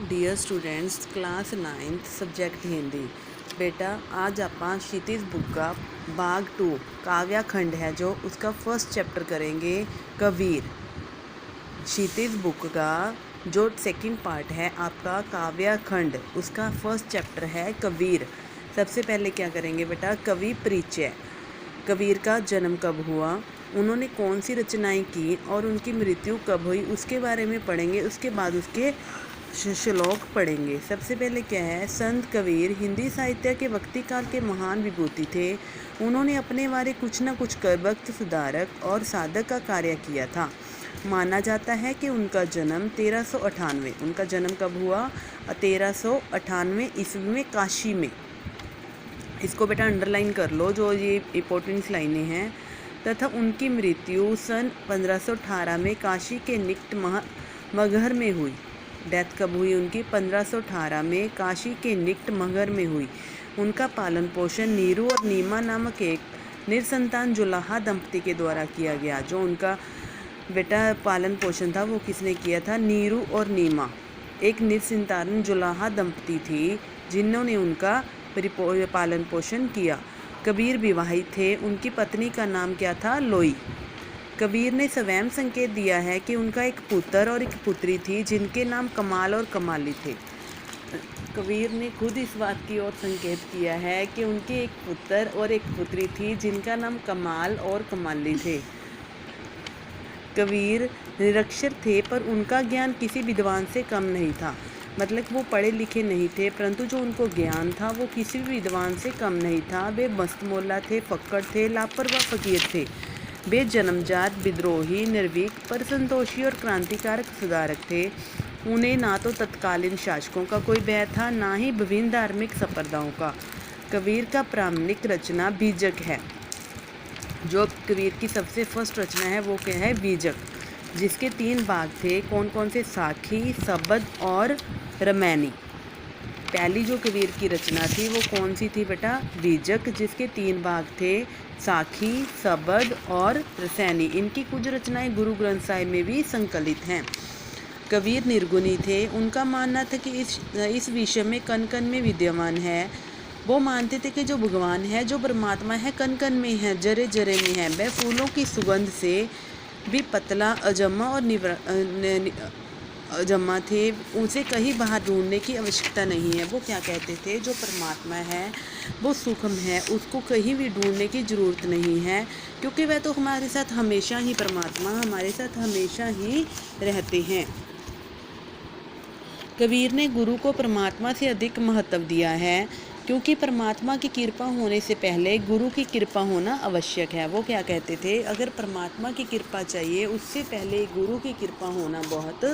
Dear students class 9th subject Hindi. बेटा आज ਆਪਾਂ क्षितिज बुक का भाग 2 काव्या खंड है जो उसका फर्स्ट चैप्टर करेंगे कबीर। क्षितिज बुक का जो सेकंड पार्ट है आपका काव्या खंड, उसका फर्स्ट चैप्टर है कबीर। सबसे पहले क्या करेंगे बेटा, कवि परिचय। कबीर का जन्म कब हुआ, उन्होंने कौन सी रचनाएं की और उनकी मृत्यु कब हुई, उसके बारे में पढ़ेंगे। उसके बाद उसके श्लोक पढ़ेंगे। सबसे पहले क्या है, संत कबीर हिंदी साहित्य के वक्ती काल के महान विभूति थे। उन्होंने अपने बारे कुछ न कुछ कर वक्त सुधारक और साधक का कार्य किया था। माना जाता है कि उनका जन्म 1398, उनका जन्म कब हुआ, 1398 ईस्वी में काशी में। इसको बेटा अंडरलाइन कर लो, जो ये इंपॉर्टेंट लाइनें हैं। तथा उनकी मृत्यु सन 1518 में काशी के निकट मगहर में हुई। डेथ कब हुई उनकी, 1518 में काशी के निकट मगहर में हुई। उनका पालन पोषण नीरू और नीमा नामक एक निरसंतान जुलाहा दंपति के द्वारा किया गया। जो उनका बेटा पालन पोषण था वो किसने किया था, नीरू और नीमा, एक निरसंतान जुलाहा दंपति थी जिन्होंने उनका पालन पोषण किया। कबीर विवाहित थे, उनकी पत्नी का नाम क्या था, लोई। कबीर ने स्वयं संकेत दिया है कि उनका एक पुत्र और एक पुत्री थी जिनके नाम कमाल और कमाली थे। कबीर ने खुद इस बात की ओर संकेत किया है कि उनके एक पुत्र और एक पुत्री थी जिनका नाम कमाल और कमाली थे। कबीर निरक्षर थे पर उनका ज्ञान किसी विद्वान से कम नहीं था। मतलब वो पढ़े लिखे नहीं थे, परंतु जो उनको ज्ञान था वो किसी भी विद्वान से कम नहीं था। वे मस्तमौला थे, फक्कड़ थे, लापरवाह फकीर थे। वे जन्मजात विद्रोही, निर्भीक पर संतोषी और क्रांतिकारक सुधारक थे। उन्हें ना तो तत्कालीन शासकों का कोई भय था, ना ही विभिन्न धार्मिक संप्रदायों का। कबीर का प्रामाणिक रचना बीजक है। जो कबीर की सबसे फर्स्ट रचना है वो क्या है, बीजक, जिसके 3 भाग थे। कौन कौन से, साखी, सबद और रमैनी। पहली जो कबीर की रचना थी वो कौन सी थी बेटा, बीजक, जिसके 3 भाग थे, साखी, सबद और रसैनी। इनकी कुछ रचनाएं गुरु ग्रंथ साहिब में भी संकलित हैं। कबीर निर्गुणी थे। उनका मानना था कि इस विषय में कण कण में विद्यमान है। वो मानते थे कि जो भगवान है, जो परमात्मा है, कण कण में है, जरे जरे में है। वह फूलों की सुगंध से भी पतला, अजम्मा और अजम्मा थे। उसे कहीं बाहर ढूंढने की आवश्यकता नहीं है। वो क्या कहते थे, जो परमात्मा है वो सूक्ष्म है, उसको कहीं भी ढूंढने की ज़रूरत नहीं है, क्योंकि वह तो हमारे साथ हमेशा ही, परमात्मा हमारे साथ हमेशा ही रहते हैं। कबीर ने गुरु को परमात्मा से अधिक महत्व दिया है, क्योंकि परमात्मा की कृपा होने से पहले गुरु की कृपा होना आवश्यक है। वो क्या कहते थे, अगर परमात्मा की कृपा चाहिए उससे पहले गुरु की कृपा होना बहुत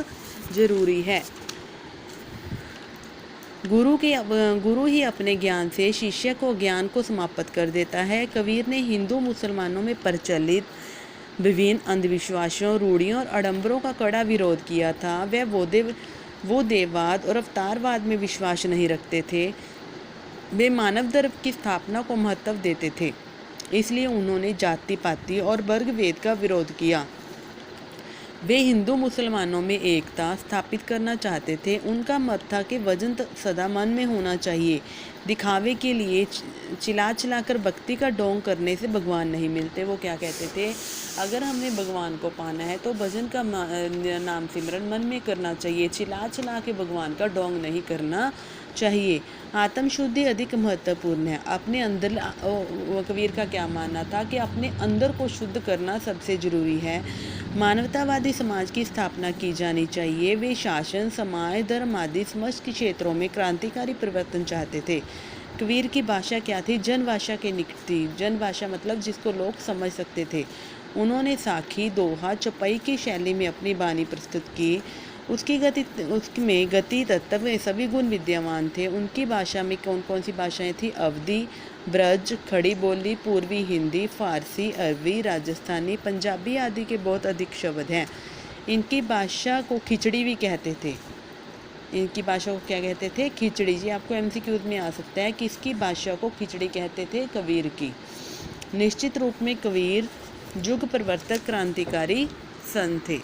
ज़रूरी है। गुरु ही अपने ज्ञान से शिष्य को ज्ञान को समाप्त कर देता है। कबीर ने हिंदू मुसलमानों में प्रचलित विभिन्न अंधविश्वासों, रूढ़ियों और आडंबरों का कड़ा विरोध किया था। वो देववाद और अवतारवाद में विश्वास नहीं रखते थे। वे मानव धर्म की स्थापना को महत्व देते थे, इसलिए उन्होंने जाति पाति और वर्ग भेद का विरोध किया। वे हिंदू मुसलमानों में एकता स्थापित करना चाहते थे। उनका मत था कि वजन सदा मन में होना चाहिए। दिखावे के लिए चिल्ला चिल्लाकर भक्ति का ढोंग करने से भगवान नहीं मिलते। वो क्या कहते थे, अगर हमने भगवान को पाना है तो भजन का नाम सिमरन मन में करना चाहिए, चिल्ला चिल्ला के भगवान का ढोंग नहीं करना चाहिए। आत्मशुद्धि अधिक महत्वपूर्ण है। अपने अंदर, कबीर का क्या मानना था कि अपने अंदर को शुद्ध करना सबसे ज़रूरी है। मानवतावादी समाज की स्थापना की जानी चाहिए। वे शासन, समाज, धर्म आदि समस्त क्षेत्रों में क्रांतिकारी परिवर्तन चाहते थे। कबीर की भाषा क्या थी, जनभाषा के निकट थी। जनभाषा मतलब जिसको लोग समझ सकते थे। उन्होंने साखी, दोहा, चौपाई की शैली में अपनी वाणी प्रस्तुत की। उसमें गति, तत्व में सभी गुण विद्यमान थे। उनकी भाषा में कौन कौन सी भाषाएं थी, अवधी, ब्रज, खड़ी बोली, पूर्वी हिंदी, फारसी, अरबी, राजस्थानी, पंजाबी आदि के बहुत अधिक शब्द हैं। इनकी भाषा को खिचड़ी भी कहते थे। इनकी भाषा को क्या कहते थे, खिचड़ी। जी आपको MCQs में आ सकता है कि इसकी भाषा को खिचड़ी कहते थे कबीर की। निश्चित रूप में कबीर युग प्रवर्तक क्रांतिकारी संत थे।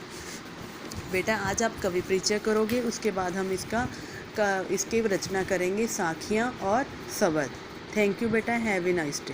बेटा आज आप कवि परिचय करोगे, उसके बाद हम इसके रचना करेंगे साखियाँ और शब्द। थैंक यू बेटा, हैव ए नाइस डे।